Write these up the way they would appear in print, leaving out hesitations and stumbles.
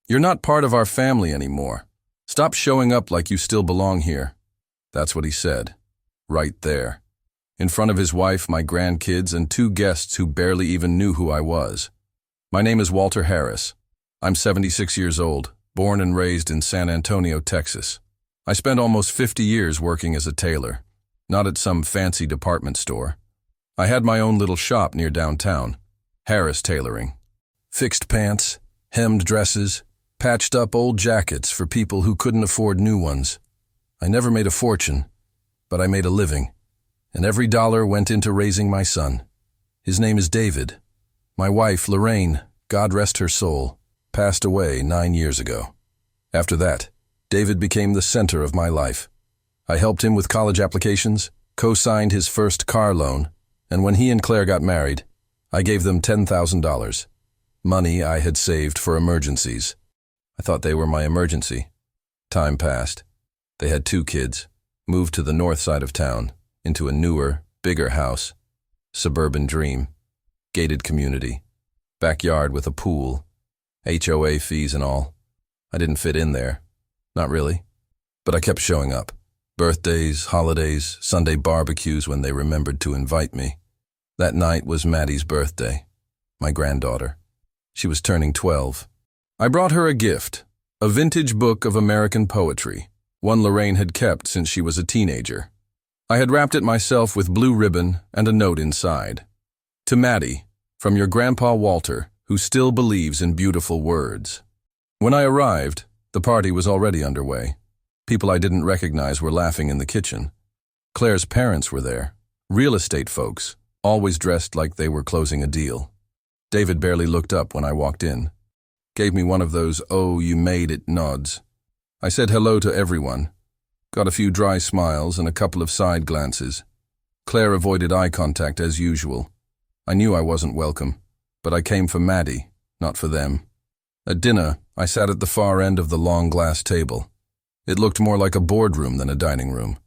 You're not part of our family anymore. Stop showing up like you still belong here. That's what he said. Right there. In front of his wife, my grandkids, and two guests who barely even knew who I was. My name is Walter Harris. I'm 76 years old, born and raised in San Antonio, Texas. I spent almost 50 years working as a tailor, not at some fancy department store. I had my own little shop near downtown, Harris Tailoring. Fixed pants, hemmed dresses, patched up old jackets for people who couldn't afford new ones. I never made a fortune, but I made a living, and every dollar went into raising my son. His name is David. My wife, Lorraine, God rest her soul, passed away 9 years ago. After that, David became the center of my life. I helped him with college applications, co-signed his first car loan, and when he and Claire got married, I gave them $10,000, money I had saved for emergencies. I thought they were my emergency. Time passed. They had 2 kids, moved to the north side of town, into a newer, bigger house, suburban dream, gated community, backyard with a pool, HOA fees and all. I didn't fit in there. Not really. But I kept showing up. Birthdays, holidays, Sunday barbecues when they remembered to invite me. That night was Maddie's birthday, my granddaughter. She was turning 12. I brought her a gift, a vintage book of American poetry, one Lorraine had kept since she was a teenager. I had wrapped it myself with blue ribbon and a note inside. To Maddie, from your grandpa Walter, who still believes in beautiful words. When I arrived, the party was already underway. People I didn't recognize were laughing in the kitchen. Claire's parents were there, real estate folks, always dressed like they were closing a deal. David barely looked up when I walked in. Gave me one of those "oh, you made it" nods. I said hello to everyone. Got a few dry smiles and a couple of side glances. Claire avoided eye contact as usual. I knew I wasn't welcome, but I came for Maddie, not for them. At dinner, I sat at the far end of the long glass table. It looked more like a boardroom than a dining room.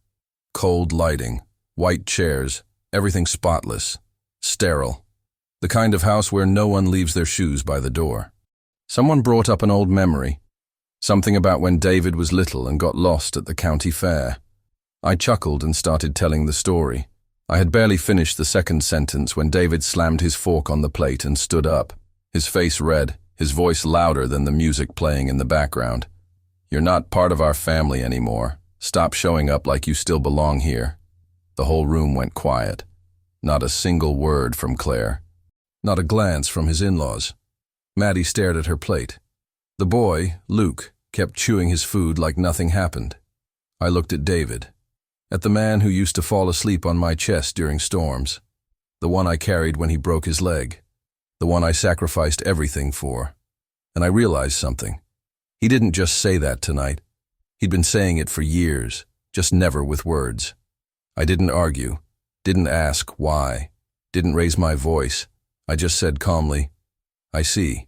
Cold lighting, white chairs, everything spotless, sterile. The kind of house where no one leaves their shoes by the door. Someone brought up an old memory. Something about when David was little and got lost at the county fair. I chuckled and started telling the story. I had barely finished the second sentence when David slammed his fork on the plate and stood up, his face red, his voice louder than the music playing in the background. You're not part of our family anymore. Stop showing up like you still belong here. The whole room went quiet. Not a single word from Claire. Not a glance from his in-laws. Maddie stared at her plate. The boy, Luke, kept chewing his food like nothing happened. I looked at David. At the man who used to fall asleep on my chest during storms. The one I carried when he broke his leg. The one I sacrificed everything for. And I realized something. He didn't just say that tonight. He'd been saying it for years, just never with words. I didn't argue, didn't ask why, didn't raise my voice. I just said calmly, I see.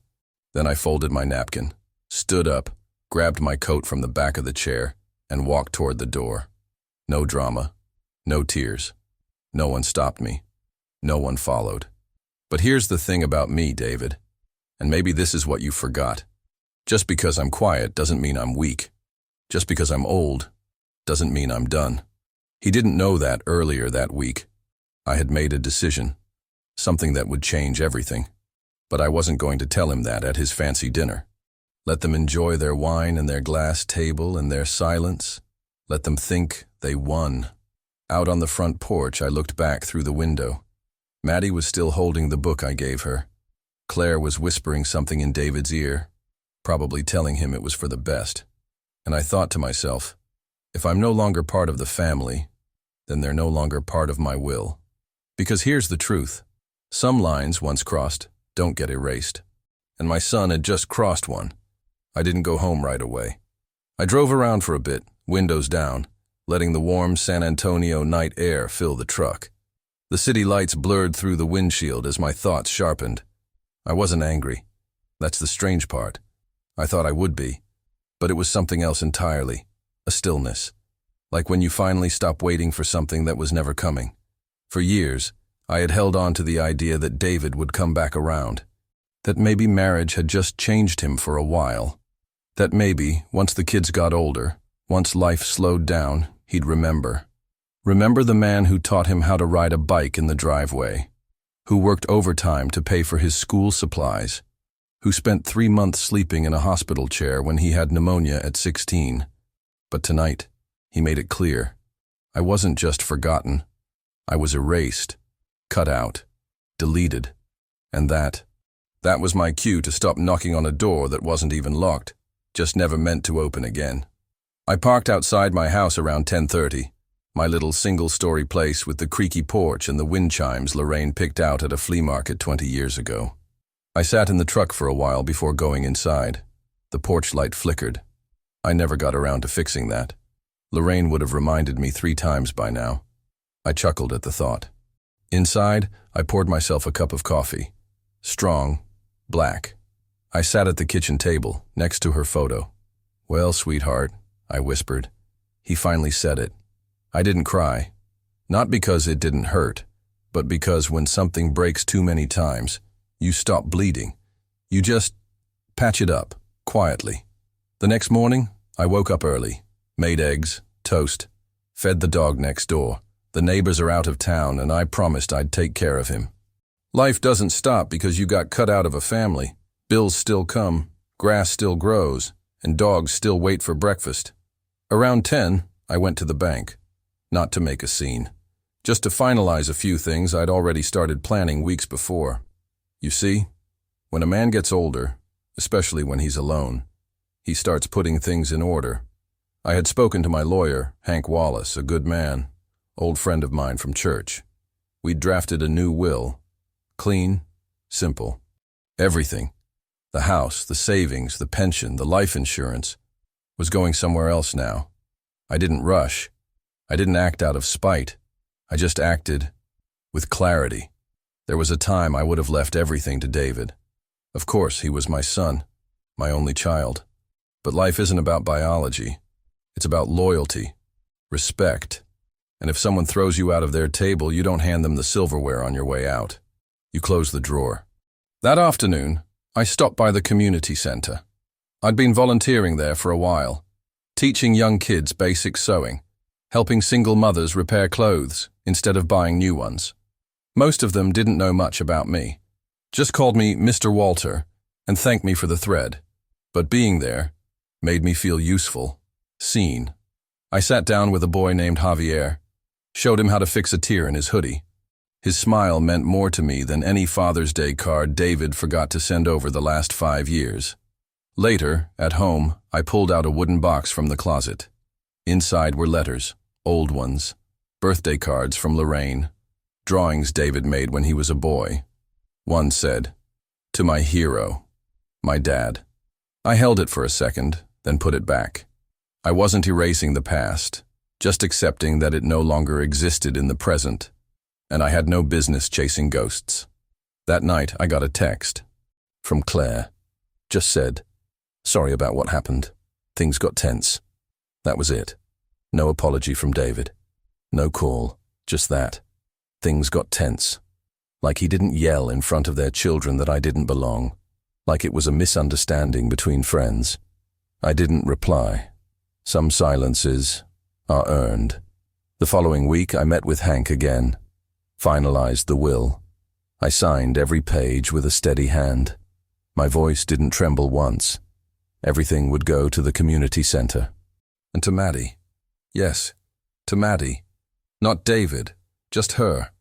Then I folded my napkin, stood up, grabbed my coat from the back of the chair, and walked toward the door. No drama, no tears. No one stopped me. No one followed. But here's the thing about me, David, and maybe this is what you forgot. Just because I'm quiet doesn't mean I'm weak. Just because I'm old doesn't mean I'm done. He didn't know that earlier that week. I had made a decision, something that would change everything. But I wasn't going to tell him that at his fancy dinner. Let them enjoy their wine and their glass table and their silence. Let them think they won. Out on the front porch, I looked back through the window. Maddie was still holding the book I gave her. Claire was whispering something in David's ear, probably telling him it was for the best. And I thought to myself, if I'm no longer part of the family, then they're no longer part of my will. Because here's the truth. Some lines once crossed don't get erased. And my son had just crossed one. I didn't go home right away. I drove around for a bit, windows down, letting the warm San Antonio night air fill the truck. The city lights blurred through the windshield as my thoughts sharpened. I wasn't angry. That's the strange part. I thought I would be. But it was something else entirely. A stillness. Like when you finally stop waiting for something that was never coming. For years, I had held on to the idea that David would come back around. That maybe marriage had just changed him for a while. That maybe, once the kids got older, once life slowed down, he'd remember. Remember the man who taught him how to ride a bike in the driveway, who worked overtime to pay for his school supplies, who spent 3 months sleeping in a hospital chair when he had pneumonia at 16. But tonight, he made it clear. I wasn't just forgotten. I was erased, cut out, deleted. And that was my cue to stop knocking on a door that wasn't even locked, just never meant to open again. I parked outside my house around 10:30, my little single-story place with the creaky porch and the wind chimes Lorraine picked out at a flea market 20 years ago. I sat in the truck for a while before going inside. The porch light flickered. I never got around to fixing that. Lorraine would have reminded me 3 times by now. I chuckled at the thought. Inside, I poured myself a cup of coffee. Strong, black. I sat at the kitchen table, next to her photo. "Well, sweetheart," I whispered. He finally said it. I didn't cry. Not because it didn't hurt, but because when something breaks too many times, you stop bleeding. You just patch it up, quietly. The next morning, I woke up early, made eggs, toast, fed the dog next door. The neighbors are out of town, and I promised I'd take care of him. Life doesn't stop because you got cut out of a family. Bills still come, grass still grows, and dogs still wait for breakfast. Around 10, I went to the bank. Not to make a scene. Just to finalize a few things I'd already started planning weeks before. You see, when a man gets older, especially when he's alone, he starts putting things in order. I had spoken to my lawyer, Hank Wallace, a good man, old friend of mine from church. We'd drafted a new will. Clean, simple. Everything. The house, the savings, the pension, the life insurance was going somewhere else now. I didn't rush. I didn't act out of spite. I just acted with clarity. There was a time I would have left everything to David. Of course, he was my son, my only child. But life isn't about biology. It's about loyalty, respect. And if someone throws you out of their table, you don't hand them the silverware on your way out. You close the drawer. That afternoon, I stopped by the community center. I'd been volunteering there for a while, teaching young kids basic sewing, helping single mothers repair clothes instead of buying new ones. Most of them didn't know much about me, just called me Mr. Walter and thanked me for the thread. But being there made me feel useful, seen. I sat down with a boy named Javier, showed him how to fix a tear in his hoodie. His smile meant more to me than any Father's Day card David forgot to send over the last 5 years. Later, at home, I pulled out a wooden box from the closet. Inside were letters, old ones, birthday cards from Lorraine, drawings David made when he was a boy. One said, "To my hero, my dad." I held it for a second, then put it back. I wasn't erasing the past, just accepting that it no longer existed in the present, and I had no business chasing ghosts. That night, I got a text from Claire. Just said, "Sorry about what happened. Things got tense." That was it. No apology from David. No call, just that. Things got tense. Like he didn't yell in front of their children that I didn't belong. Like it was a misunderstanding between friends. I didn't reply. Some silences are earned. The following week, I met with Hank again. Finalized the will. I signed every page with a steady hand. My voice didn't tremble once. Everything would go to the community center. And to Maddie. Yes, to Maddie. Not David, just her.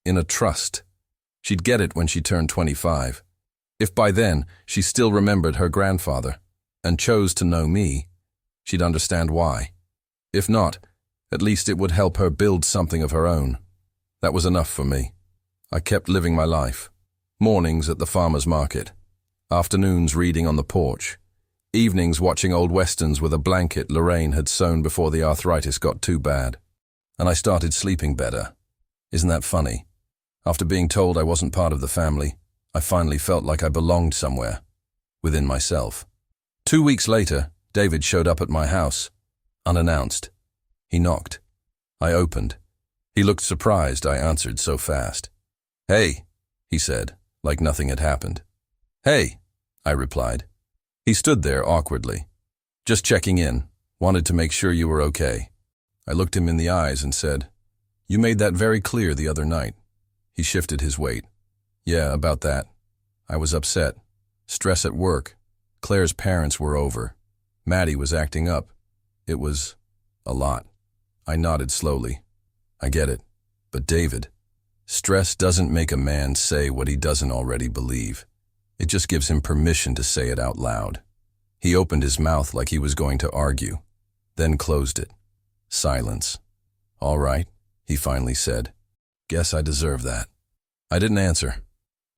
In a trust. She'd get it when she turned 25. If by then she still remembered her grandfather and chose to know me, she'd understand why. If not, at least it would help her build something of her own. That was enough for me. I kept living my life. Mornings at the farmer's market. Afternoons reading on the porch. Evenings watching old westerns with a blanket Lorraine had sewn before the arthritis got too bad. And I started sleeping better. Isn't that funny? After being told I wasn't part of the family, I finally felt like I belonged somewhere. Within myself. 2 weeks later, David showed up at my house. Unannounced. He knocked. I opened. He looked surprised I answered so fast. "Hey," he said, like nothing had happened. "Hey," I replied. He stood there awkwardly, Just checking in. Wanted to make sure you were okay. I looked him in the eyes and said, "You made that very clear the other night." He shifted his weight. "Yeah, about that. I was upset. Stress at work. Claire's parents were over. Maddie was acting up. It was a lot." I nodded slowly. "I get it. But David, stress doesn't make a man say what he doesn't already believe. It just gives him permission to say it out loud." He opened his mouth like he was going to argue, then closed it. Silence. "All right," he finally said. "Guess I deserve that." I didn't answer.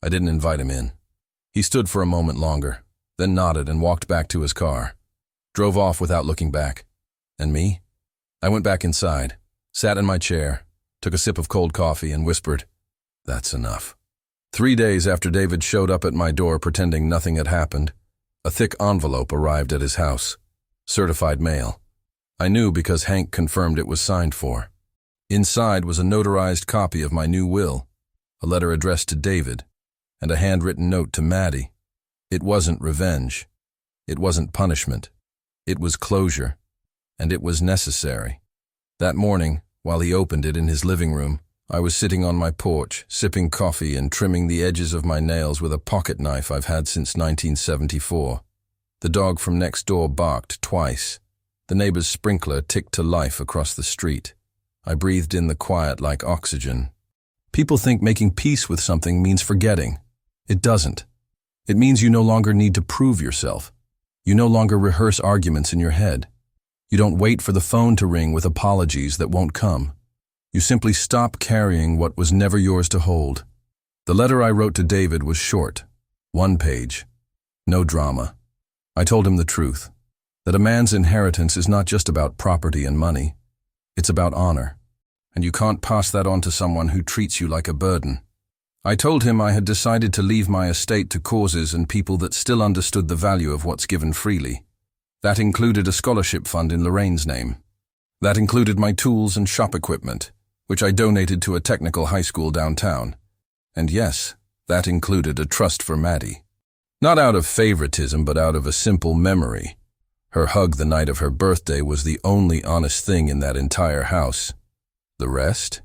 I didn't invite him in. He stood for a moment longer, then nodded and walked back to his car. Drove off without looking back. And me? I went back inside, sat in my chair, took a sip of cold coffee and whispered, "That's enough." 3 days after David showed up at my door pretending nothing had happened, a thick envelope arrived at his house. Certified mail. I knew because Hank confirmed it was signed for. Inside was a notarized copy of my new will, a letter addressed to David, and a handwritten note to Maddie. It wasn't revenge. It wasn't punishment. It was closure, and it was necessary. That morning, while he opened it in his living room, I was sitting on my porch, sipping coffee and trimming the edges of my nails with a pocket knife I've had since 1974. The dog from next door barked twice. The neighbor's sprinkler ticked to life across the street. I breathed in the quiet like oxygen. People think making peace with something means forgetting. It doesn't. It means you no longer need to prove yourself. You no longer rehearse arguments in your head. You don't wait for the phone to ring with apologies that won't come. You simply stop carrying what was never yours to hold. The letter I wrote to David was short, 1 page. No drama. I told him the truth, that a man's inheritance is not just about property and money. It's about honor, and you can't pass that on to someone who treats you like a burden. I told him I had decided to leave my estate to causes and people that still understood the value of what's given freely. That included a scholarship fund in Lorraine's name. That included my tools and shop equipment, which I donated to a technical high school downtown. And yes, that included a trust for Maddie. Not out of favoritism, but out of a simple memory. Her hug the night of her birthday was the only honest thing in that entire house. The rest?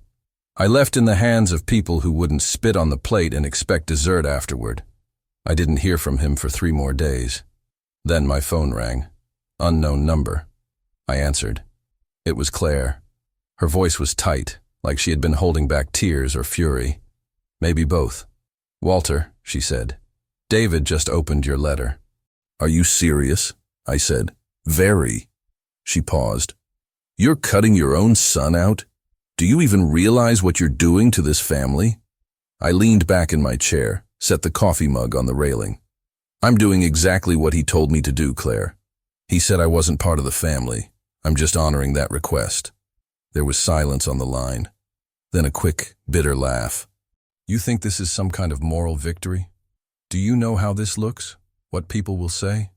I left in the hands of people who wouldn't spit on the plate and expect dessert afterward. I didn't hear from him for 3 more days. Then my phone rang. Unknown number. I answered. It was Claire. Her voice was tight, like she had been holding back tears or fury. Maybe both. "Walter," she said, "David just opened your letter." "Are you serious?" I said. "Very." She paused. "You're cutting your own son out? Do you even realize what you're doing to this family?" I leaned back in my chair, set the coffee mug on the railing. "I'm doing exactly what he told me to do, Claire. He said I wasn't part of the family. I'm just honoring that request." There was silence on the line. Then a quick, bitter laugh. "You think this is some kind of moral victory? Do you know how this looks? What people will say?"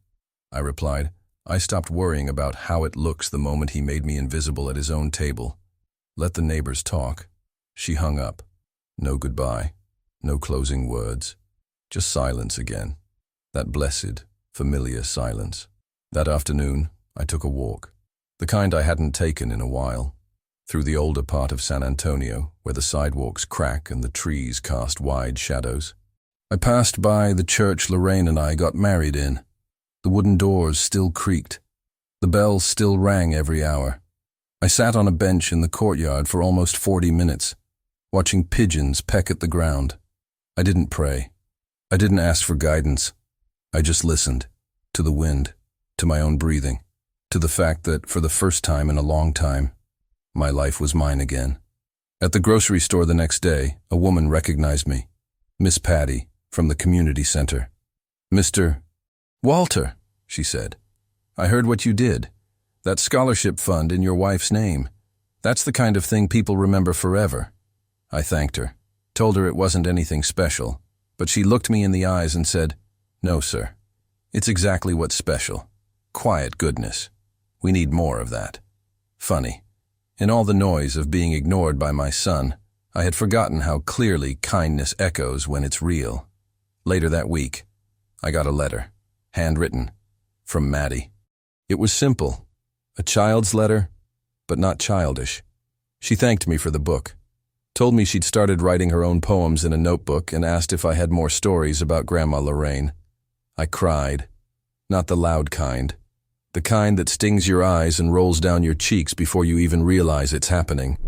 I replied. I stopped worrying about how it looks the moment he made me invisible at his own table. Let the neighbors talk. She hung up. No goodbye. No closing words. Just silence again. That blessed, familiar silence. That afternoon, I took a walk. The kind I hadn't taken in a while. Through the older part of San Antonio, where the sidewalks crack and the trees cast wide shadows. I passed by the church Lorraine and I got married in. The wooden doors still creaked. The bells still rang every hour. I sat on a bench in the courtyard for almost 40 minutes, watching pigeons peck at the ground. I didn't pray. I didn't ask for guidance. I just listened. To the wind, to my own breathing, to the fact that, for the first time in a long time, my life was mine again. At the grocery store the next day, a woman recognized me. Miss Patty, from the community center. "Mr. Walter," she said. "I heard what you did. That scholarship fund in your wife's name. That's the kind of thing people remember forever." I thanked her, told her it wasn't anything special, but she looked me in the eyes and said, "No, sir. It's exactly what's special. Quiet goodness. We need more of that." Funny. In all the noise of being ignored by my son, I had forgotten how clearly kindness echoes when it's real. Later that week, I got a letter, handwritten, from Maddie. It was simple. A child's letter, but not childish. She thanked me for the book, told me she'd started writing her own poems in a notebook, and asked if I had more stories about Grandma Lorraine. I cried. Not the loud kind. The kind that stings your eyes and rolls down your cheeks before you even realize it's happening.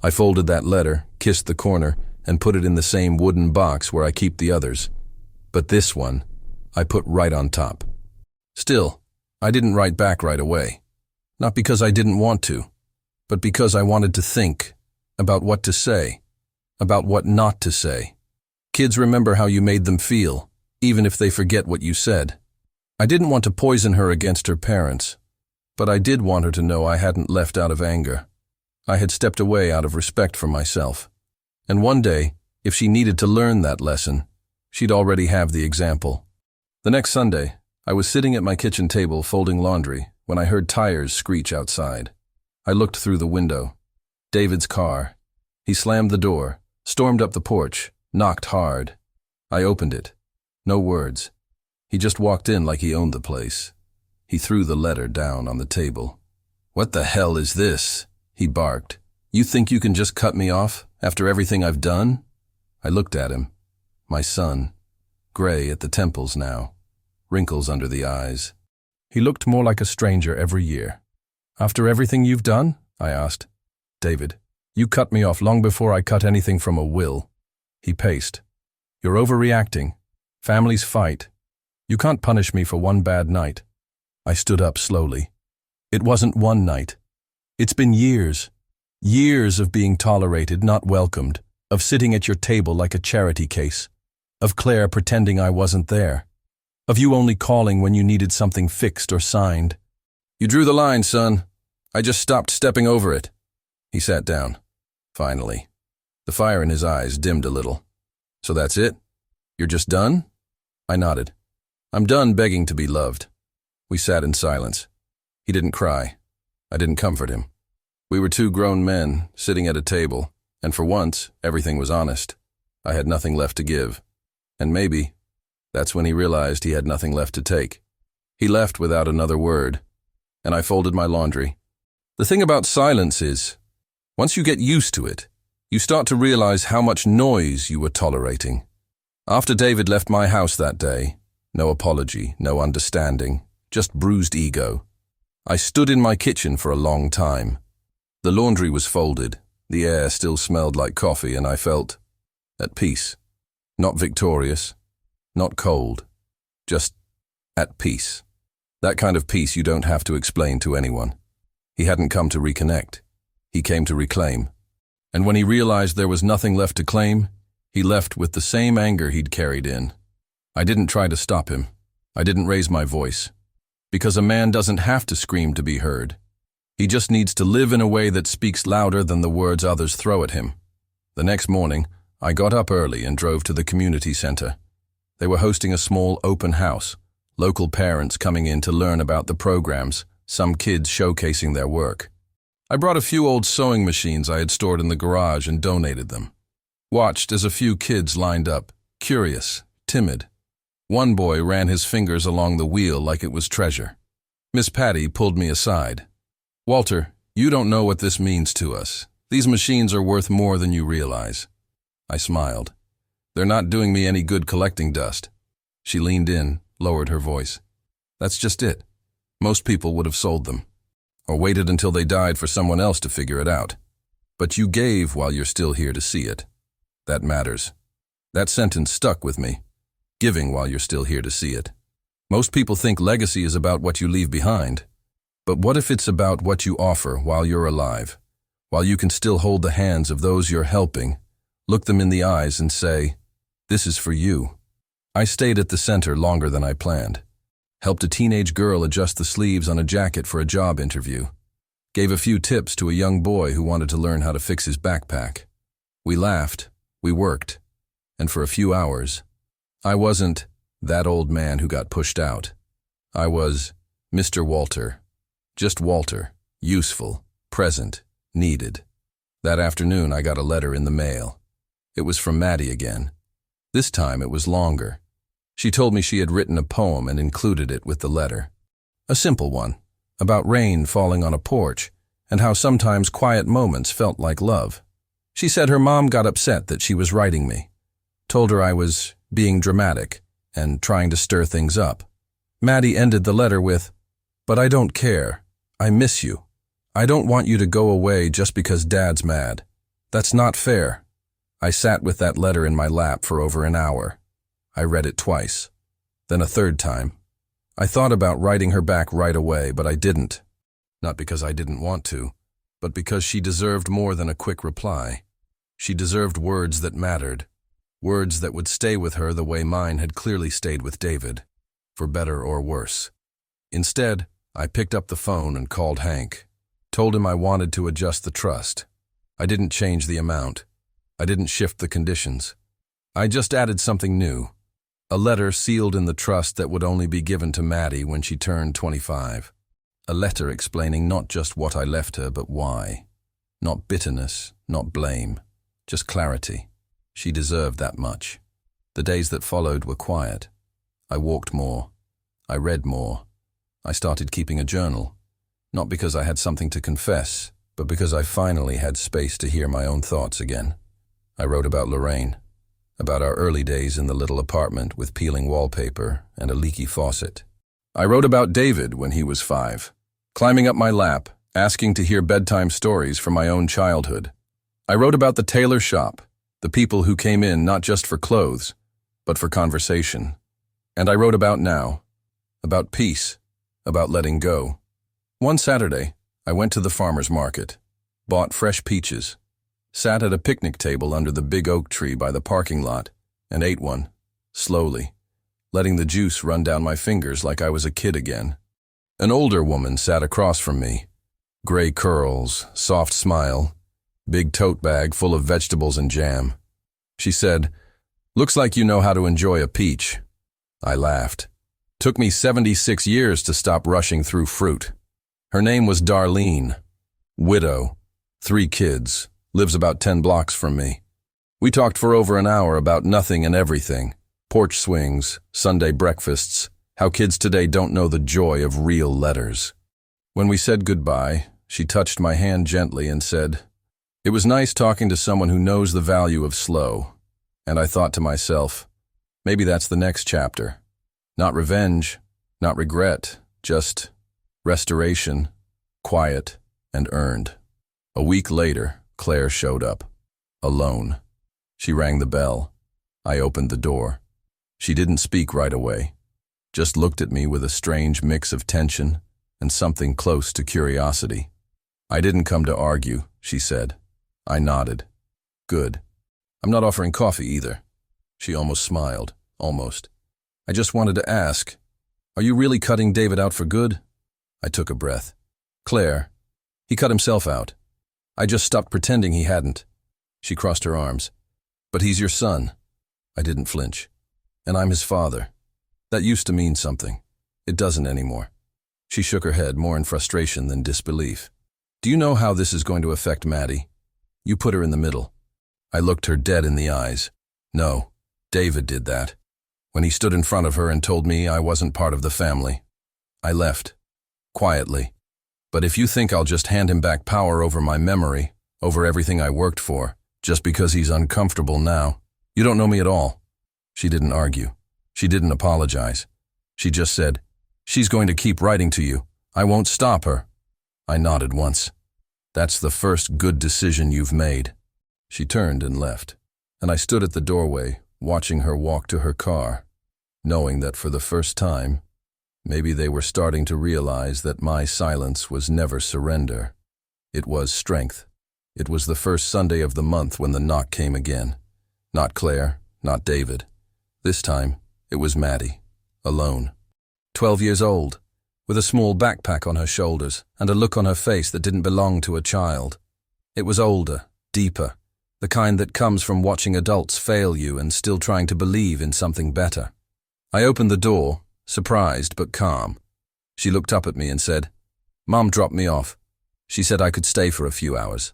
I folded that letter, kissed the corner, and put it in the same wooden box where I keep the others. But this one, I put right on top. Still, I didn't write back right away. Not because I didn't want to, but because I wanted to think about what to say, about what not to say. Kids remember how you made them feel, even if they forget what you said. I didn't want to poison her against her parents, but I did want her to know I hadn't left out of anger. I had stepped away out of respect for myself. And one day, if she needed to learn that lesson, she'd already have the example. The next Sunday, I was sitting at my kitchen table folding laundry when I heard tires screech outside. I looked through the window. David's car. He slammed the door, stormed up the porch, knocked hard. I opened it. No words. He just walked in like he owned the place. He threw the letter down on the table. "What the hell is this?" he barked. "You think you can just cut me off after everything I've done?" I looked at him. My son. Gray at the temples now. Wrinkles under the eyes. He looked more like a stranger every year. "After everything you've done?" I asked. "David, you cut me off long before I cut anything from a will." He paced. "You're overreacting. Families fight. You can't punish me for one bad night." I stood up slowly. It wasn't one night. It's been years. Years of being tolerated, not welcomed, of sitting at your table like a charity case, of Claire pretending I wasn't there, of you only calling when you needed something fixed or signed. "You drew the line, son. I just stopped stepping over it." He sat down. Finally. The fire in his eyes dimmed a little. "So that's it? You're just done?" I nodded. "I'm done begging to be loved." We sat in silence. He didn't cry. I didn't comfort him. We were two grown men sitting at a table, and for once, everything was honest. I had nothing left to give. And maybe that's when he realized he had nothing left to take. He left without another word, and I folded my laundry. The thing about silence is, once you get used to it, you start to realize how much noise you were tolerating. After David left my house that day, no apology, no understanding, just bruised ego. I stood in my kitchen for a long time. The laundry was folded, the air still smelled like coffee, and I felt at peace. Not victorious, not cold, just at peace. That kind of peace you don't have to explain to anyone. He hadn't come to reconnect. He came to reclaim. And when he realized there was nothing left to claim, he left with the same anger he'd carried in. I didn't try to stop him. I didn't raise my voice. Because a man doesn't have to scream to be heard. He just needs to live in a way that speaks louder than the words others throw at him. The next morning, I got up early and drove to the community center. They were hosting a small open house, local parents coming in to learn about the programs, some kids showcasing their work. I brought a few old sewing machines I had stored in the garage and donated them. Watched as a few kids lined up, curious, timid. One boy ran his fingers along the wheel like it was treasure. Miss Patty pulled me aside. "Walter, you don't know what this means to us. These machines are worth more than you realize." I smiled. "They're not doing me any good collecting dust." She leaned in, lowered her voice. "That's just it. Most people would have sold them, or waited until they died for someone else to figure it out. But you gave while you're still here to see it. That matters." That sentence stuck with me. Giving while you're still here to see it. Most people think legacy is about what you leave behind. But what if it's about what you offer while you're alive, while you can still hold the hands of those you're helping, look them in the eyes and say, "This is for you." I stayed at the center longer than I planned. Helped a teenage girl adjust the sleeves on a jacket for a job interview. Gave a few tips to a young boy who wanted to learn how to fix his backpack. We laughed, we worked, and for a few hours, I wasn't that old man who got pushed out. I was Mr. Walter. Just Walter, useful, present, needed. That afternoon I got a letter in the mail. It was from Maddie again. This time it was longer. She told me she had written a poem and included it with the letter. A simple one, about rain falling on a porch, and how sometimes quiet moments felt like love. She said her mom got upset that she was writing me, told her I was being dramatic and trying to stir things up. Maddie ended the letter with, "But I don't care. I miss you. I don't want you to go away just because Dad's mad. That's not fair." I sat with that letter in my lap for over an hour. I read it twice, then a third time. I thought about writing her back right away, but I didn't. Not because I didn't want to, but because she deserved more than a quick reply. She deserved words that mattered, words that would stay with her the way mine had clearly stayed with David, for better or worse. Instead, I picked up the phone and called Hank, told him I wanted to adjust the trust. I didn't change the amount. I didn't shift the conditions. I just added something new, a letter sealed in the trust that would only be given to Maddie when she turned 25. A letter explaining not just what I left her, but why. Not bitterness, not blame, just clarity. She deserved that much. The days that followed were quiet. I walked more. I read more. I started keeping a journal, not because I had something to confess, but because I finally had space to hear my own thoughts again. I wrote about Lorraine, about our early days in the little apartment with peeling wallpaper and a leaky faucet. I wrote about David when he was 5, climbing up my lap, asking to hear bedtime stories from my own childhood. I wrote about the tailor shop, the people who came in not just for clothes, but for conversation. And I wrote about now, about peace, about letting go. One Saturday, I went to the farmer's market, bought fresh peaches, sat at a picnic table under the big oak tree by the parking lot, and ate one, slowly, letting the juice run down my fingers like I was a kid again. An older woman sat across from me, gray curls, soft smile, big tote bag full of vegetables and jam. She said, "Looks like you know how to enjoy a peach." I laughed. Took me 76 years to stop rushing through fruit. Her name was Darlene. Widow, 3 kids, lives about 10 blocks from me. We talked for over an hour about nothing and everything. Porch swings, Sunday breakfasts, how kids today don't know the joy of real letters. When we said goodbye, she touched my hand gently and said, "It was nice talking to someone who knows the value of slow." And I thought to myself, maybe that's the next chapter. Not revenge, not regret, just restoration, quiet and earned. A week later, Claire showed up, alone. She rang the bell. I opened the door. She didn't speak right away, just looked at me with a strange mix of tension and something close to curiosity. "I didn't come to argue," she said. I nodded. "Good. I'm not offering coffee either." She almost smiled, almost. "I just wanted to ask, are you really cutting David out for good?" I took a breath. "Claire, he cut himself out. I just stopped pretending he hadn't." She crossed her arms. "But he's your son." I didn't flinch. "And I'm his father. That used to mean something. It doesn't anymore." She shook her head, more in frustration than disbelief. "Do you know how this is going to affect Maddie? You put her in the middle." I looked her dead in the eyes. "No, David did that. When he stood in front of her and told me I wasn't part of the family. I left. Quietly. But if you think I'll just hand him back power over my memory, over everything I worked for, just because he's uncomfortable now, you don't know me at all." She didn't argue. She didn't apologize. She just said, "She's going to keep writing to you. I won't stop her." I nodded once. "That's the first good decision you've made." She turned and left, and I stood at the doorway, watching her walk to her car, knowing that for the first time, maybe they were starting to realize that my silence was never surrender. It was strength. It was the first Sunday of the month when the knock came again. Not Claire, not David. This time, it was Maddie, alone. 12 years old, with a small backpack on her shoulders and a look on her face that didn't belong to a child. It was older, deeper, the kind that comes from watching adults fail you and still trying to believe in something better. I opened the door, surprised but calm. She looked up at me and said, "Mom dropped me off. She said I could stay for a few hours."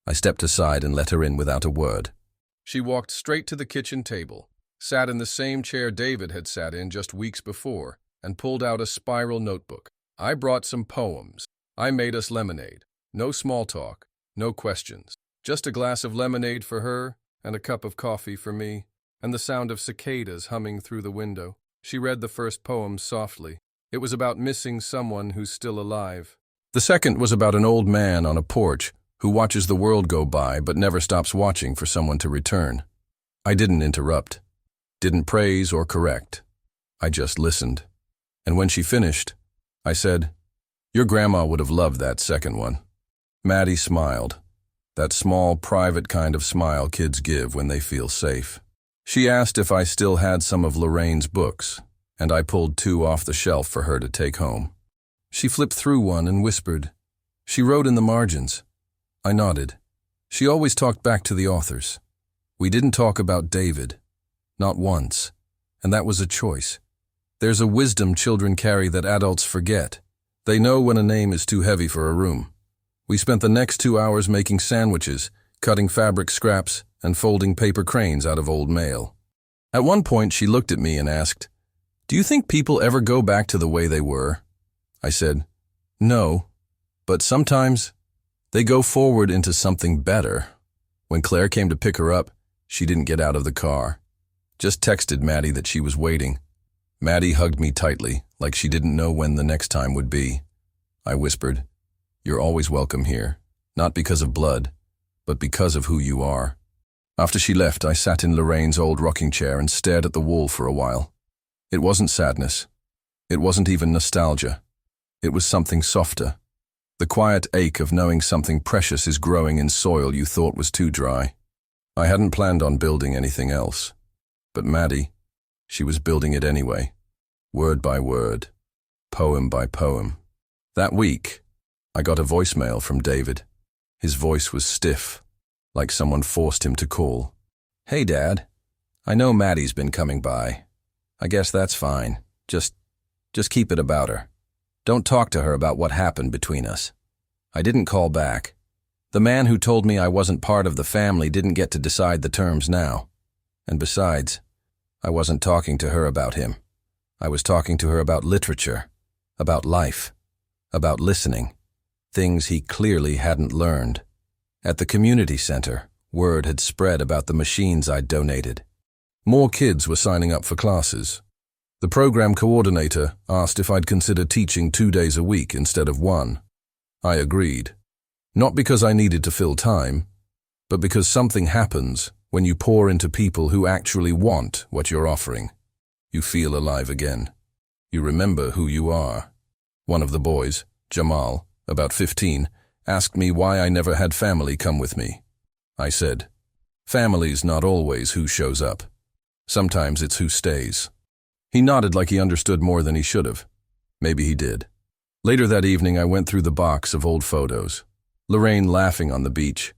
I stepped aside and let her in without a word. She walked straight to the kitchen table, sat in the same chair David had sat in just weeks before, and pulled out a spiral notebook. I brought some poems. I made us lemonade. No small talk, no questions. Just a glass of lemonade for her, and a cup of coffee for me, and the sound of cicadas humming through the window. She read the first poem softly. It was about missing someone who's still alive. The second was about an old man on a porch who watches the world go by but never stops watching for someone to return. I didn't interrupt, didn't praise or correct. I just listened. And when she finished, I said, "Your grandma would have loved that second one." Maddie smiled, that small, private kind of smile kids give when they feel safe. She asked if I still had some of Lorraine's books, and I pulled 2 off the shelf for her to take home. She flipped through one and whispered. She wrote in the margins. I nodded. She always talked back to the authors. We didn't talk about David. Not once. And that was a choice. There's a wisdom children carry that adults forget. They know when a name is too heavy for a room. We spent the next 2 hours making sandwiches, cutting fabric scraps, and folding paper cranes out of old mail. At one point, she looked at me and asked, "Do you think people ever go back to the way they were?" I said, "No, but sometimes they go forward into something better." When Claire came to pick her up, she didn't get out of the car. Just texted Maddie that she was waiting. Maddie hugged me tightly, like she didn't know when the next time would be. I whispered, "You're always welcome here, not because of blood, but because of who you are." After she left, I sat in Lorraine's old rocking chair and stared at the wall for a while. It wasn't sadness. It wasn't even nostalgia. It was something softer. The quiet ache of knowing something precious is growing in soil you thought was too dry. I hadn't planned on building anything else. But Maddie, she was building it anyway. Word by word. Poem by poem. That week, I got a voicemail from David. His voice was stiff, like someone forced him to call. "Hey, Dad. I know Maddie's been coming by. I guess that's fine. Just keep it about her. Don't talk to her about what happened between us." I didn't call back. The man who told me I wasn't part of the family didn't get to decide the terms now. And besides, I wasn't talking to her about him. I was talking to her about literature, about life, about listening, things he clearly hadn't learned. At the community center, word had spread about the machines I'd donated. More kids were signing up for classes. The program coordinator asked if I'd consider teaching 2 days a week instead of 1. I agreed. Not because I needed to fill time, but because something happens when you pour into people who actually want what you're offering. You feel alive again. You remember who you are. One of the boys, Jamal, about 15, asked me why I never had family come with me. I said, "Family's not always who shows up. Sometimes it's who stays." He nodded like he understood more than he should have. Maybe he did. Later that evening, I went through the box of old photos. Lorraine laughing on the beach.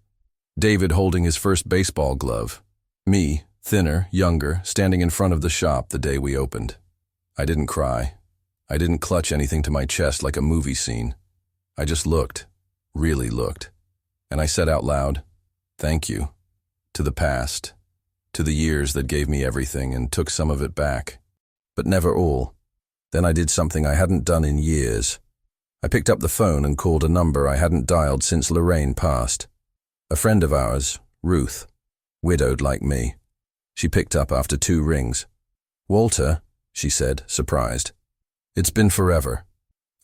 David holding his first baseball glove. Me, thinner, younger, standing in front of the shop the day we opened. I didn't cry. I didn't clutch anything to my chest like a movie scene. I just looked, really looked. And I said out loud, "Thank you." To the past. To the years that gave me everything and took some of it back. But never all. Then I did something I hadn't done in years. I picked up the phone and called a number I hadn't dialed since Lorraine passed. A friend of ours, Ruth, widowed like me. She picked up after 2 rings. "Walter," she said, surprised. "It's been forever."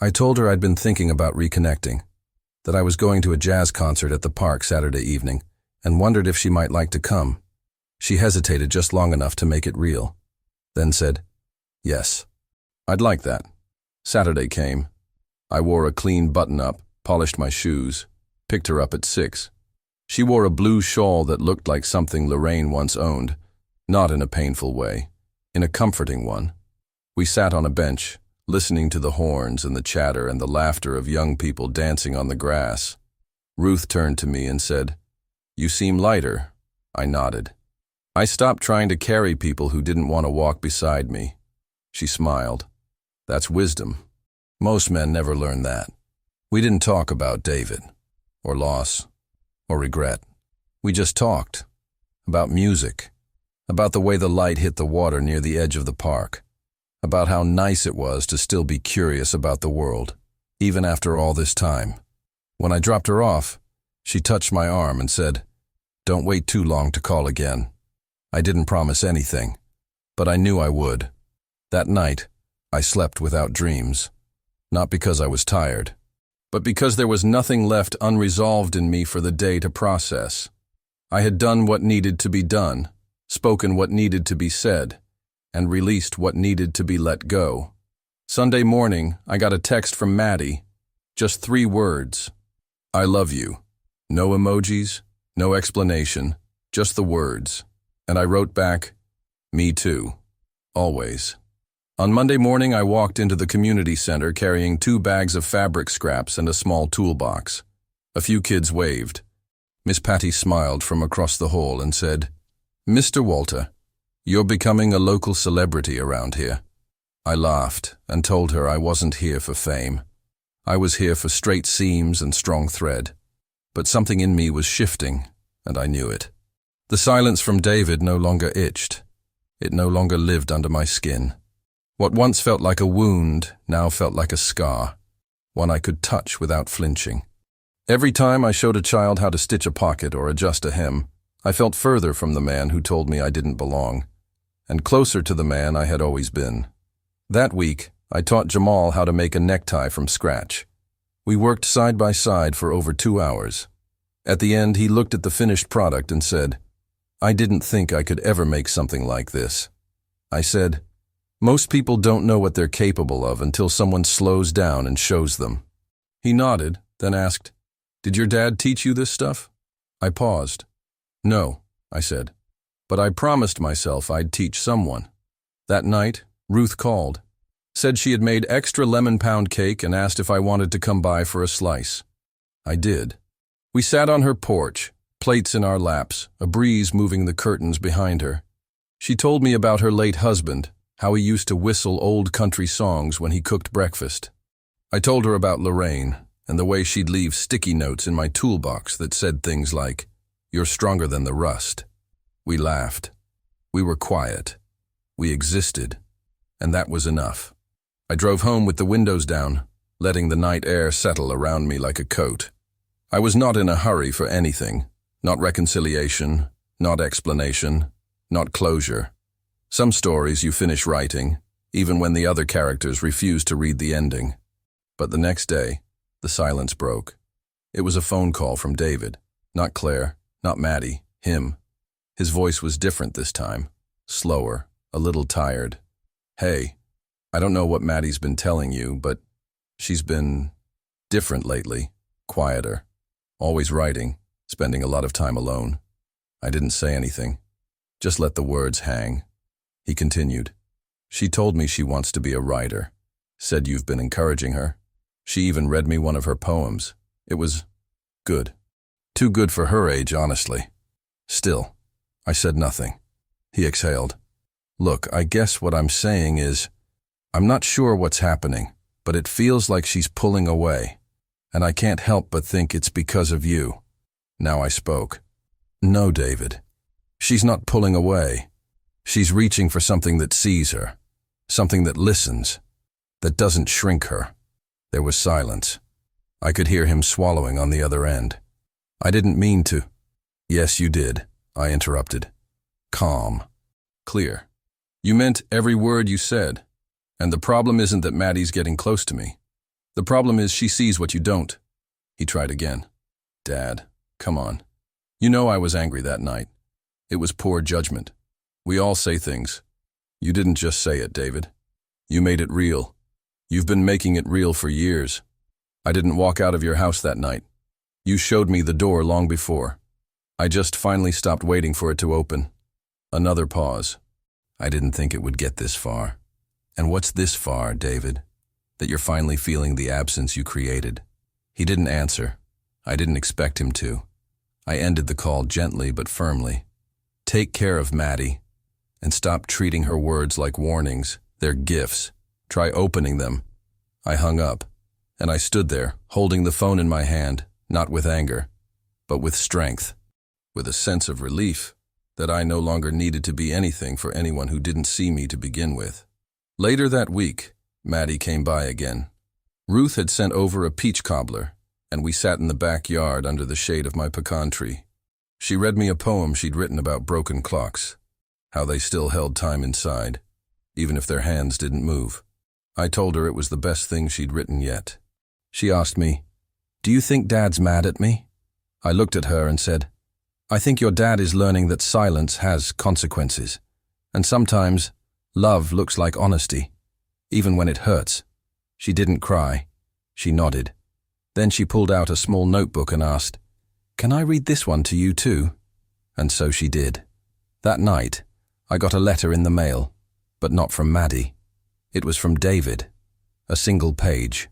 I told her I'd been thinking about reconnecting, that I was going to a jazz concert at the park Saturday evening, and wondered if she might like to come. She hesitated just long enough to make it real, then said, "Yes, I'd like that." Saturday came. I wore a clean button-up, polished my shoes, picked her up at 6. She wore a blue shawl that looked like something Lorraine once owned, not in a painful way, in a comforting one. We sat on a bench, listening to the horns and the chatter and the laughter of young people dancing on the grass. Ruth turned to me and said, "You seem lighter." I nodded. I stopped trying to carry people who didn't want to walk beside me. She smiled. That's wisdom. Most men never learn that. We didn't talk about David, or loss, or regret. We just talked. About music. About the way the light hit the water near the edge of the park. About how nice it was to still be curious about the world. even after all this time. When I dropped her off, she touched my arm and said, "Don't wait too long to call again." I didn't promise anything, but I knew I would. That night, I slept without dreams, not because I was tired, but because there was nothing left unresolved in me for the day to process. I had done what needed to be done, spoken what needed to be said, and released what needed to be let go. Sunday morning, I got a text from Maddie, just 3 words. "I love you." No emojis, no explanation, just the words. And I wrote back, "Me too. Always." On Monday morning, I walked into the community center carrying 2 bags of fabric scraps and a small toolbox. A few kids waved. Miss Patty smiled from across the hall and said, "Mr. Walter, you're becoming a local celebrity around here." I laughed and told her I wasn't here for fame. I was here for straight seams and strong thread. But something in me was shifting, and I knew it. The silence from David no longer itched. It no longer lived under my skin. What once felt like a wound now felt like a scar, one I could touch without flinching. Every time I showed a child how to stitch a pocket or adjust a hem, I felt further from the man who told me I didn't belong, and closer to the man I had always been. That week, I taught Jamal how to make a necktie from scratch. We worked side by side for over 2 hours. At the end, he looked at the finished product and said, "I didn't think I could ever make something like this." I said, "Most people don't know what they're capable of until someone slows down and shows them." He nodded, then asked, "Did your dad teach you this stuff?" I paused. "No," I said, "but I promised myself I'd teach someone." That night, Ruth called, said she had made extra lemon pound cake and asked if I wanted to come by for a slice. I did. We sat on her porch, plates in our laps, a breeze moving the curtains behind her. She told me about her late husband, how he used to whistle old country songs when he cooked breakfast. I told her about Lorraine and the way she'd leave sticky notes in my toolbox that said things like, "You're stronger than the rust." We laughed. We were quiet. We existed. And that was enough. I drove home with the windows down, letting the night air settle around me like a coat. I was not in a hurry for anything, not reconciliation, not explanation, not closure. Some stories you finish writing, even when the other characters refuse to read the ending. But the next day, the silence broke. It was a phone call from David, not Claire, not Maddie, him. His voice was different this time, slower, a little tired. "Hey, I don't know what Maddie's been telling you, but she's been different lately, quieter, always writing, spending a lot of time alone." I didn't say anything, just let the words hang. He continued, "She told me she wants to be a writer, said you've been encouraging her. She even read me one of her poems. It was good. Too good for her age, honestly." Still, I said nothing. He exhaled. "Look, I guess what I'm saying is, I'm not sure what's happening, but it feels like she's pulling away, and I can't help but think it's because of you." Now I spoke. "No, David. She's not pulling away. She's reaching for something that sees her, something that listens, that doesn't shrink her." There was silence. I could hear him swallowing on the other end. "I didn't mean to." "Yes, you did," I interrupted. Calm. Clear. "You meant every word you said. And the problem isn't that Maddie's getting close to me. The problem is she sees what you don't." He tried again. "Dad, come on. You know I was angry that night. It was poor judgment. We all say things. You didn't just say it, David. You made it real. You've been making it real for years. I didn't walk out of your house that night. You showed me the door long before. I just finally stopped waiting for it to open." Another pause. "I didn't think it would get this far." "And what's this far, David? That you're finally feeling the absence you created?" He didn't answer. I didn't expect him to. I ended the call gently but firmly. "Take care of Maddie, and stop treating her words like warnings. They're gifts. Try opening them." I hung up, and I stood there, holding the phone in my hand, not with anger, but with strength, with a sense of relief that I no longer needed to be anything for anyone who didn't see me to begin with. Later that week, Maddie came by again. Ruth had sent over a peach cobbler, and we sat in the backyard under the shade of my pecan tree. She read me a poem she'd written about broken clocks, how they still held time inside, even if their hands didn't move. I told her it was the best thing she'd written yet. She asked me, "Do you think Dad's mad at me?" I looked at her and said, "I think your dad is learning that silence has consequences, and sometimes love looks like honesty, even when it hurts." She didn't cry. She nodded. Then she pulled out a small notebook and asked, "Can I read this one to you too?" And so she did. That night, I got a letter in the mail, but not from Maddie. It was from David. A single page.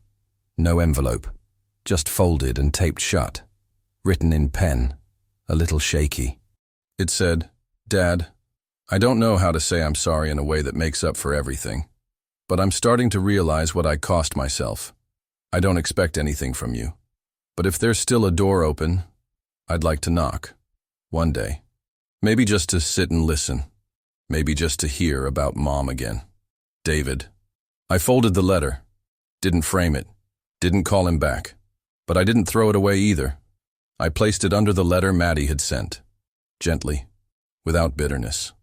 No envelope. Just folded and taped shut. Written in pen. A little shaky. It said, "Dad, I don't know how to say I'm sorry in a way that makes up for everything, but I'm starting to realize what I cost myself. I don't expect anything from you, but if there's still a door open, I'd like to knock. One day. Maybe just to sit and listen. Maybe just to hear about Mom again. David." I folded the letter. Didn't frame it. Didn't call him back. But I didn't throw it away either. I placed it under the letter Maddie had sent. Gently. Without bitterness.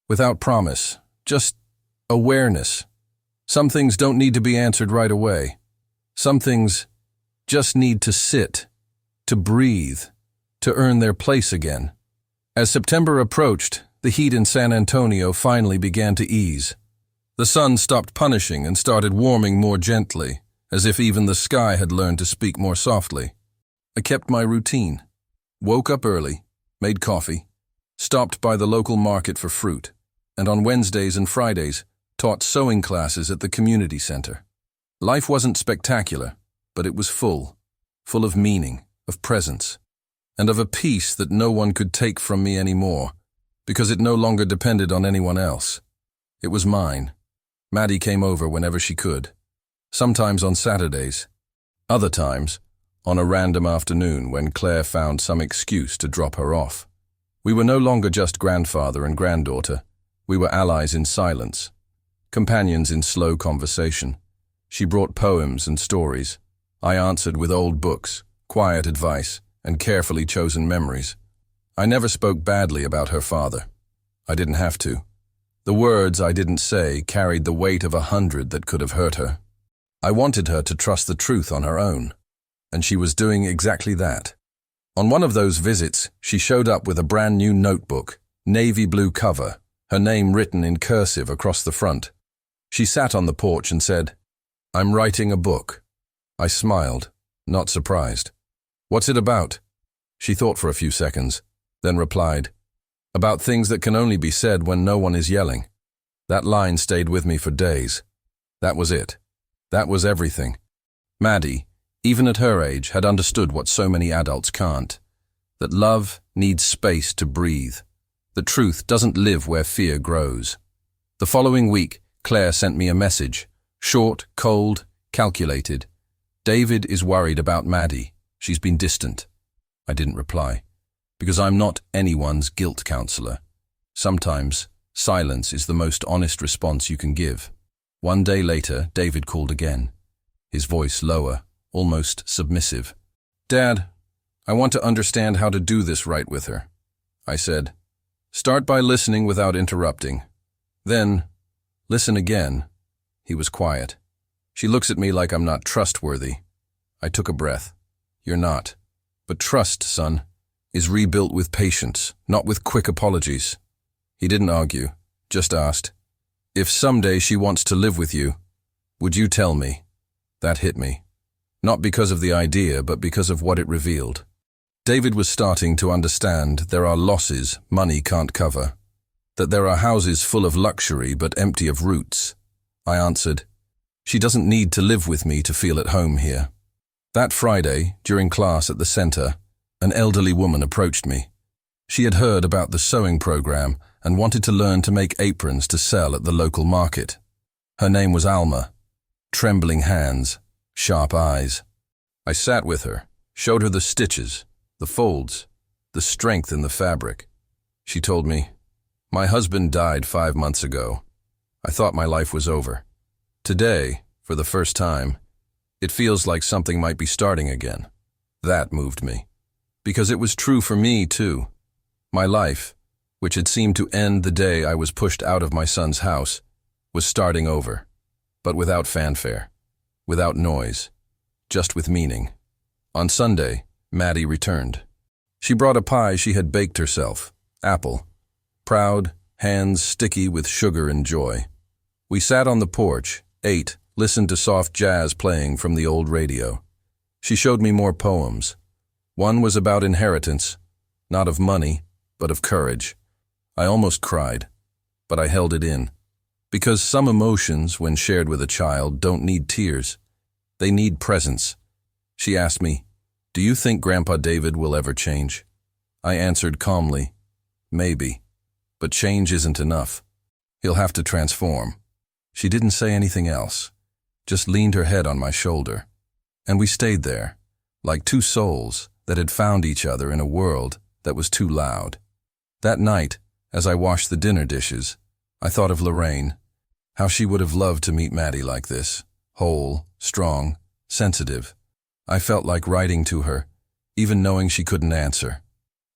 Without promise. Just awareness. Some things don't need to be answered right away. Some things just need to sit, to breathe, to earn their place again. As September approached, the heat in San Antonio finally began to ease. The sun stopped punishing and started warming more gently, as if even the sky had learned to speak more softly. I kept my routine. Woke up early, made coffee, stopped by the local market for fruit, and on Wednesdays and Fridays, taught sewing classes at the community center. Life wasn't spectacular, but it was full of meaning, of presence, and of a peace that no one could take from me anymore, because it no longer depended on anyone else. It was mine. Maddie came over whenever she could, sometimes on Saturdays, other times on a random afternoon when Claire found some excuse to drop her off. We were no longer just grandfather and granddaughter. We were allies in silence, companions in slow conversation. She brought poems and stories. I answered with old books, quiet advice, and carefully chosen memories. I never spoke badly about her father. I didn't have to. The words I didn't say carried the weight of 100 that could have hurt her. I wanted her to trust the truth on her own, and she was doing exactly that. On one of those visits, she showed up with a brand new notebook, navy blue cover, her name written in cursive across the front. She sat on the porch and said, "I'm writing a book." I smiled, not surprised. "What's it about?" She thought for a few seconds, then replied, "About things that can only be said when no one is yelling." That line stayed with me for days. That was it. That was everything. Maddie, even at her age, had understood what so many adults can't. That love needs space to breathe. That truth doesn't live where fear grows. The following week, Claire sent me a message. Short, cold, calculated. "David is worried about Maddie. She's been distant." I didn't reply, because I'm not anyone's guilt counselor. Sometimes, silence is the most honest response you can give. One day later, David called again, his voice lower, almost submissive. "Dad, I want to understand how to do this right with her." I said, "Start by listening without interrupting. Then, listen again." He was quiet. "She looks at me like I'm not trustworthy." I took a breath. "You're not. But trust, son, is rebuilt with patience, not with quick apologies." He didn't argue, just asked, "If someday she wants to live with you, would you tell me?" That hit me. Not because of the idea, but because of what it revealed. David was starting to understand there are losses money can't cover, that there are houses full of luxury but empty of roots. I answered, "She doesn't need to live with me to feel at home here." That Friday, during class at the center, an elderly woman approached me. She had heard about the sewing program and wanted to learn to make aprons to sell at the local market. Her name was Alma. Trembling hands, sharp eyes. I sat with her, showed her the stitches, the folds, the strength in the fabric. She told me, "My husband died 5 months ago. I thought my life was over. Today, for the first time, It feels like something might be starting again. That moved me. Because it was true for me, too. My life, which had seemed to end the day I was pushed out of my son's house, was starting over. But without fanfare, without noise, just with meaning. On Sunday, Maddie returned. She brought a pie she had baked herself, apple. Proud, hands sticky with sugar and joy. We sat on the porch, ate, listened to soft jazz playing from the old radio. She showed me more poems. One was about inheritance, not of money, but of courage. I almost cried, but I held it in. Because some emotions, when shared with a child, don't need tears. They need presence. She asked me, "Do you think Grandpa David will ever change?" I answered calmly, "Maybe. But change isn't enough. He'll have to transform." She didn't say anything else, just leaned her head on my shoulder. And we stayed there, like two souls that had found each other in a world that was too loud. That night, as I washed the dinner dishes, I thought of Lorraine, how she would have loved to meet Maddie like this, whole, strong, sensitive. I felt like writing to her, even knowing she couldn't answer.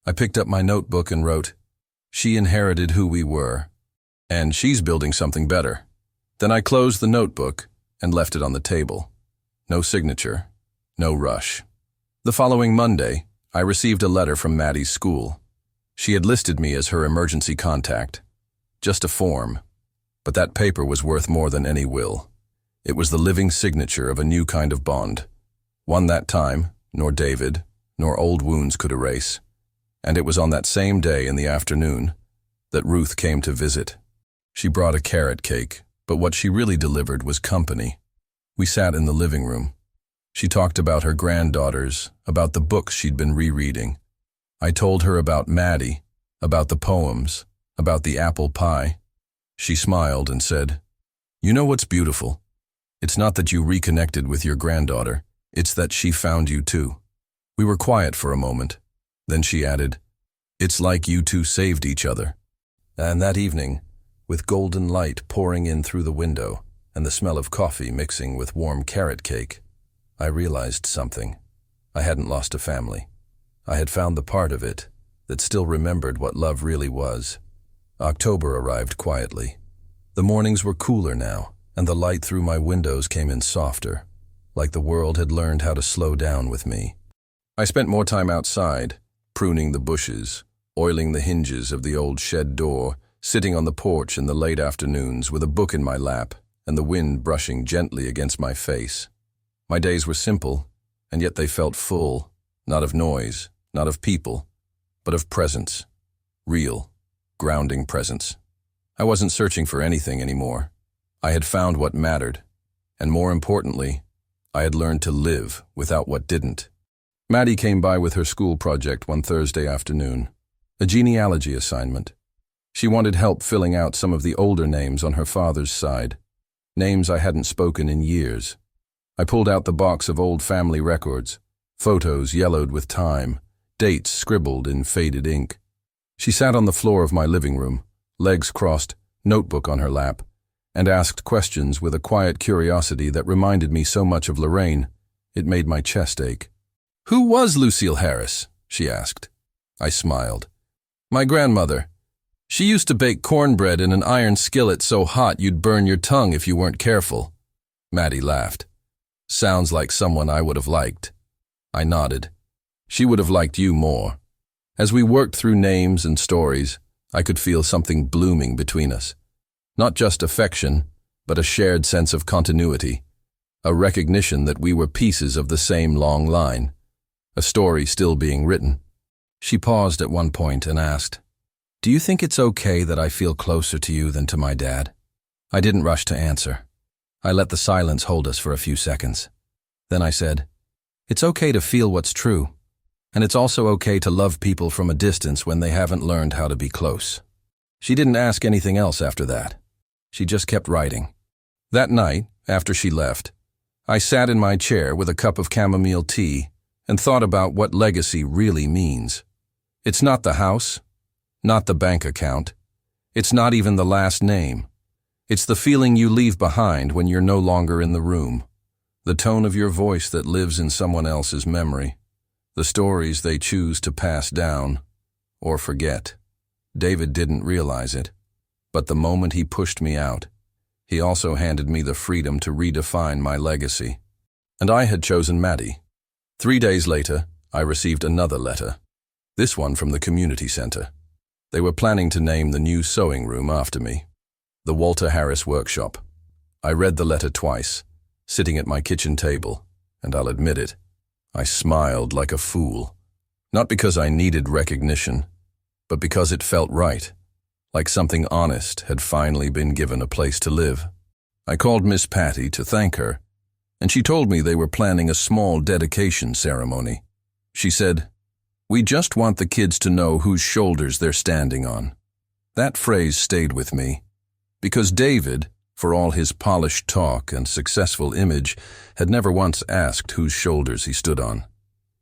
I picked up my notebook and wrote, "She inherited who we were, and she's building something better." Then I closed the notebook and left it on the table. No signature, no rush. The following Monday, I received a letter from Maddie's school. She had listed me as her emergency contact. Just a form. But that paper was worth more than any will. It was the living signature of a new kind of bond. One that time, nor David, nor old wounds could erase. And it was on that same day in the afternoon that Ruth came to visit. She brought a carrot cake, but what she really delivered was company. We sat in the living room. She talked about her granddaughters, about the books she'd been rereading. I told her about Maddie, about the poems, about the apple pie. She smiled and said, "You know what's beautiful? It's not that you reconnected with your granddaughter, it's that she found you too." We were quiet for a moment. Then she added, "It's like you two saved each other." And that evening, with golden light pouring in through the window and the smell of coffee mixing with warm carrot cake, I realized something. I hadn't lost a family. I had found the part of it that still remembered what love really was. October arrived quietly. The mornings were cooler now, and the light through my windows came in softer, like the world had learned how to slow down with me. I spent more time outside, pruning the bushes, oiling the hinges of the old shed door, sitting on the porch in the late afternoons with a book in my lap and the wind brushing gently against my face. My days were simple, and yet they felt full, not of noise, not of people, but of presence. Real, grounding presence. I wasn't searching for anything anymore. I had found what mattered, and more importantly, I had learned to live without what didn't. Maddie came by with her school project one Thursday afternoon, a genealogy assignment. She wanted help filling out some of the older names on her father's side, names I hadn't spoken in years. I pulled out the box of old family records, photos yellowed with time, dates scribbled in faded ink. She sat on the floor of my living room, legs crossed, notebook on her lap, and asked questions with a quiet curiosity that reminded me so much of Lorraine, it made my chest ache. "Who was Lucille Harris?" she asked. I smiled. "My grandmother. She used to bake cornbread in an iron skillet so hot you'd burn your tongue if you weren't careful." Maddie laughed. "Sounds like someone I would have liked." I nodded. "She would have liked you more." As we worked through names and stories, I could feel something blooming between us. Not just affection, but a shared sense of continuity, a recognition that we were pieces of the same long line, a story still being written. She paused at one point and asked, "Do you think it's okay that I feel closer to you than to my dad?" I didn't rush to answer. I let the silence hold us for a few seconds. Then I said, "It's okay to feel what's true, and it's also okay to love people from a distance when they haven't learned how to be close." She didn't ask anything else after that. She just kept writing. That night, after she left, I sat in my chair with a cup of chamomile tea and thought about what legacy really means. It's not the house, not the bank account. It's not even the last name. It's the feeling you leave behind when you're no longer in the room. The tone of your voice that lives in someone else's memory. The stories they choose to pass down or forget. David didn't realize it, but the moment he pushed me out, he also handed me the freedom to redefine my legacy. And I had chosen Maddie. 3 days later, I received another letter, this one from the community center. They were planning to name the new sewing room after me, the Walter Harris Workshop. I read the letter twice, sitting at my kitchen table, and I'll admit it, I smiled like a fool. Not because I needed recognition, but because it felt right, like something honest had finally been given a place to live. I called Miss Patty to thank her, and she told me they were planning a small dedication ceremony. She said, "We just want the kids to know whose shoulders they're standing on." That phrase stayed with me, because David, for all his polished talk and successful image, had never once asked whose shoulders he stood on.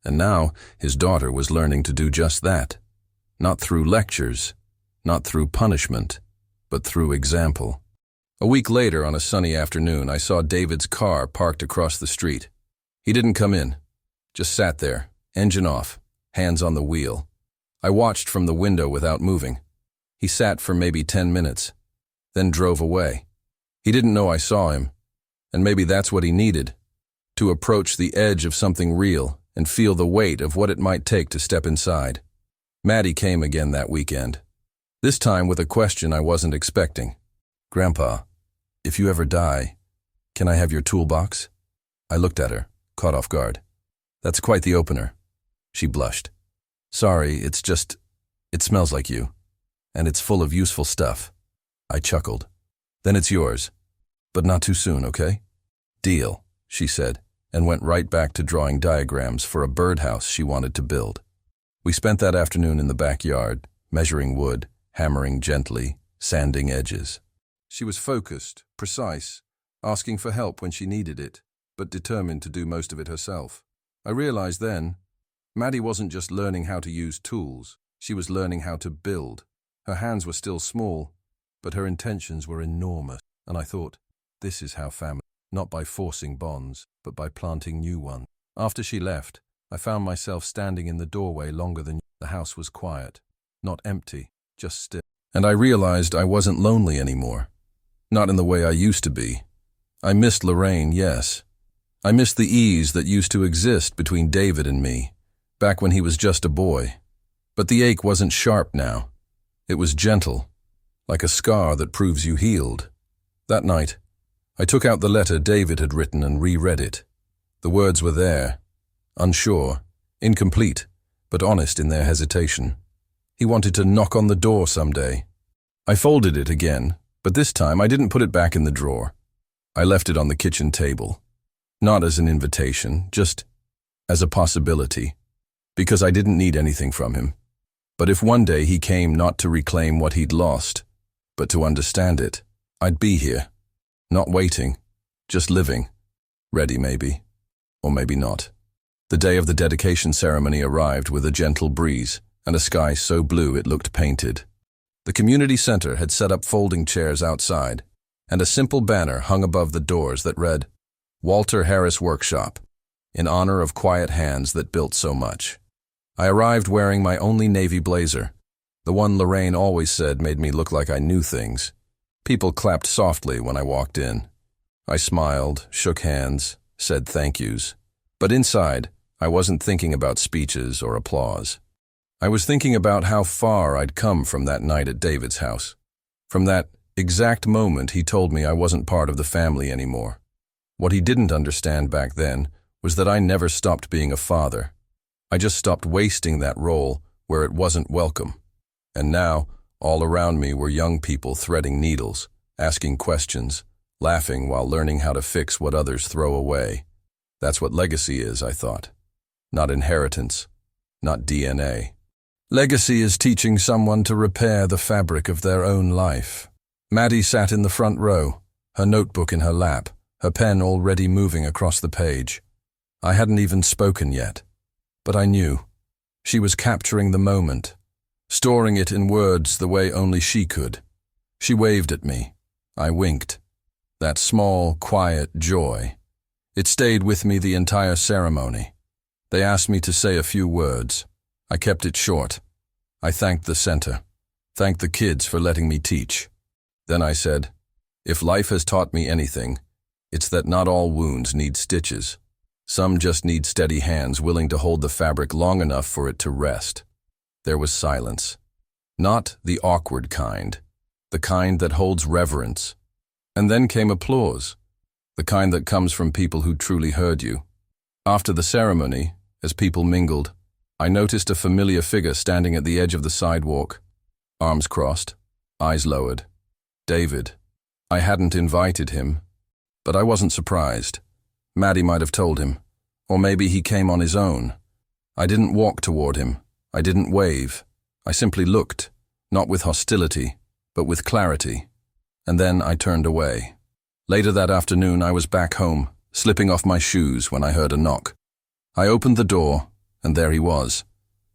And now his daughter was learning to do just that, not through lectures, not through punishment, but through example. A week later, on a sunny afternoon, I saw David's car parked across the street. He didn't come in, just sat there, engine off, hands on the wheel. I watched from the window without moving. He sat for maybe 10 minutes, then drove away. He didn't know I saw him, and maybe that's what he needed, to approach the edge of something real and feel the weight of what it might take to step inside. Maddie came again that weekend, this time with a question I wasn't expecting. "Grandpa, if you ever die, can I have your toolbox?" I looked at her, caught off guard. "That's quite the opener." She blushed. "Sorry, it's just, it smells like you, and it's full of useful stuff." I chuckled. "Then it's yours, but not too soon, okay?" "Deal," she said, and went right back to drawing diagrams for a birdhouse she wanted to build. We spent that afternoon in the backyard, measuring wood, hammering gently, sanding edges. She was focused, precise, asking for help when she needed it, but determined to do most of it herself. I realized then, Maddie wasn't just learning how to use tools, she was learning how to build. Her hands were still small, but her intentions were enormous, and I thought, this is how family, not by forcing bonds, but by planting new ones. After she left, I found myself standing in the doorway longer than the house was quiet, not empty, just still. And I realized I wasn't lonely anymore. Not in the way I used to be. I missed Lorraine, yes. I missed the ease that used to exist between David and me, back when he was just a boy. But the ache wasn't sharp now. It was gentle, like a scar that proves you healed. That night, I took out the letter David had written and reread it. The words were there, unsure, incomplete, but honest in their hesitation. He wanted to knock on the door someday. I folded it again, but this time I didn't put it back in the drawer. I left it on the kitchen table. Not as an invitation, just as a possibility, because I didn't need anything from him. But if one day he came not to reclaim what he'd lost, but to understand it, I'd be here, not waiting, just living, ready maybe, or maybe not. The day of the dedication ceremony arrived with a gentle breeze and a sky so blue it looked painted. The community center had set up folding chairs outside, and a simple banner hung above the doors that read, "Walter Harris Workshop, in honor of quiet hands that built so much." I arrived wearing my only navy blazer, the one Lorraine always said made me look like I knew things. People clapped softly when I walked in. I smiled, shook hands, said thank yous. But inside, I wasn't thinking about speeches or applause. I was thinking about how far I'd come from that night at David's house. From that exact moment he told me I wasn't part of the family anymore. What he didn't understand back then was that I never stopped being a father. I just stopped wasting that role where it wasn't welcome. And now, all around me were young people threading needles, asking questions, laughing while learning how to fix what others throw away. That's what legacy is, I thought. Not inheritance, not DNA. Legacy is teaching someone to repair the fabric of their own life. Maddie sat in the front row, her notebook in her lap, her pen already moving across the page. I hadn't even spoken yet, but I knew. She was capturing the moment, storing it in words the way only she could. She waved at me. I winked. That small, quiet joy. It stayed with me the entire ceremony. They asked me to say a few words. I kept it short. I thanked the center, thanked the kids for letting me teach. Then I said, if life has taught me anything, it's that not all wounds need stitches. Some just need steady hands willing to hold the fabric long enough for it to rest. There was silence. Not the awkward kind, the kind that holds reverence. And then came applause, the kind that comes from people who truly heard you. After the ceremony, as people mingled, I noticed a familiar figure standing at the edge of the sidewalk, arms crossed, eyes lowered. David. I hadn't invited him, but I wasn't surprised. Maddie might have told him, or maybe he came on his own. I didn't walk toward him. I didn't wave. I simply looked, not with hostility, but with clarity. And then I turned away. Later that afternoon, I was back home, slipping off my shoes when I heard a knock. I opened the door, and there he was,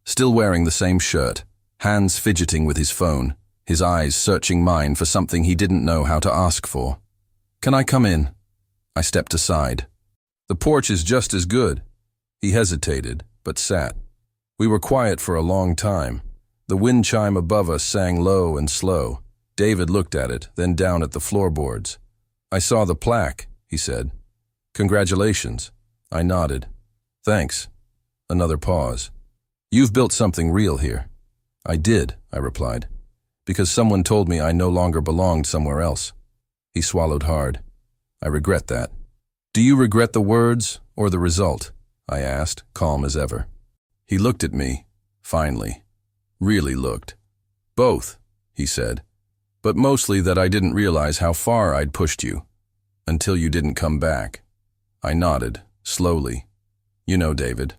still wearing the same shirt, hands fidgeting with his phone, his eyes searching mine for something he didn't know how to ask for. Can I come in? I stepped aside. The porch is just as good. He hesitated, but sat. We were quiet for a long time. The wind chime above us sang low and slow. David looked at it, then down at the floorboards. I saw the plaque, he said. Congratulations. I nodded. Thanks. Another pause. You've built something real here. I did, I replied, because someone told me I no longer belonged somewhere else. He swallowed hard. I regret that. Do you regret the words or the result? I asked, calm as ever. He looked at me, finally. Really looked. Both, he said, but mostly that I didn't realize how far I'd pushed you, until you didn't come back. I nodded, slowly. You know, David,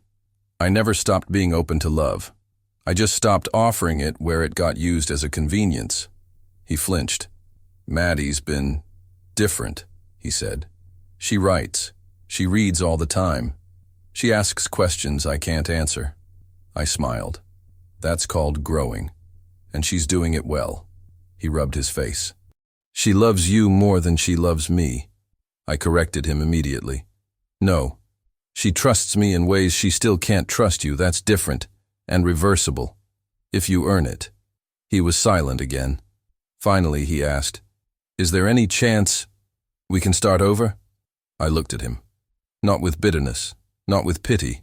I never stopped being open to love. I just stopped offering it where it got used as a convenience. He flinched. Maddie's been different, he said. She writes. She reads all the time. She asks questions I can't answer. I smiled. That's called growing. And she's doing it well. He rubbed his face. She loves you more than she loves me. I corrected him immediately. No. She trusts me in ways she still can't trust you. That's different and reversible, if you earn it. He was silent again. Finally, he asked, is there any chance we can start over? I looked at him. Not with bitterness, not with pity,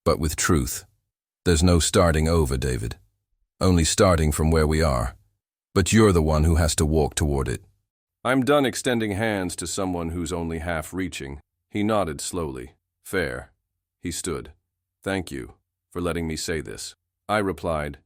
but with truth. There's no starting over, David. Only starting from where we are. But you're the one who has to walk toward it. I'm done extending hands to someone who's only half reaching. He nodded slowly. Fair. He stood. Thank you for letting me say this. I replied,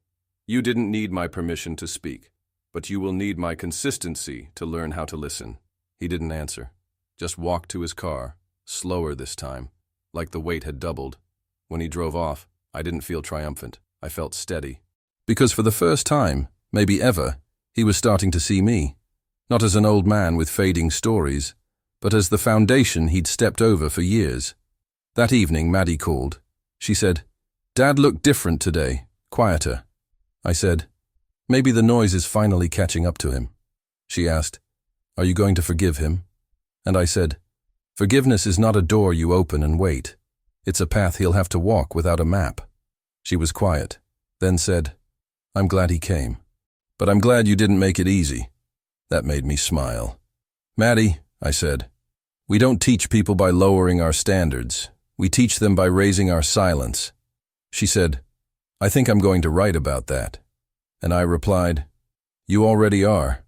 you didn't need my permission to speak, but you will need my consistency to learn how to listen. He didn't answer. Just walked to his car, slower this time, like the weight had doubled. When he drove off, I didn't feel triumphant. I felt steady. Because for the first time, maybe ever, he was starting to see me, not as an old man with fading stories, but as the foundation he'd stepped over for years. That evening, Maddie called. She said, Dad looked different today, quieter. I said, maybe the noise is finally catching up to him. She asked, are you going to forgive him? And I said, forgiveness is not a door you open and wait. It's a path he'll have to walk without a map. She was quiet, then said, I'm glad he came. But I'm glad you didn't make it easy. That made me smile. Maddie, I said, we don't teach people by lowering our standards. We teach them by raising our silence. She said, I think I'm going to write about that. And I replied, you already are.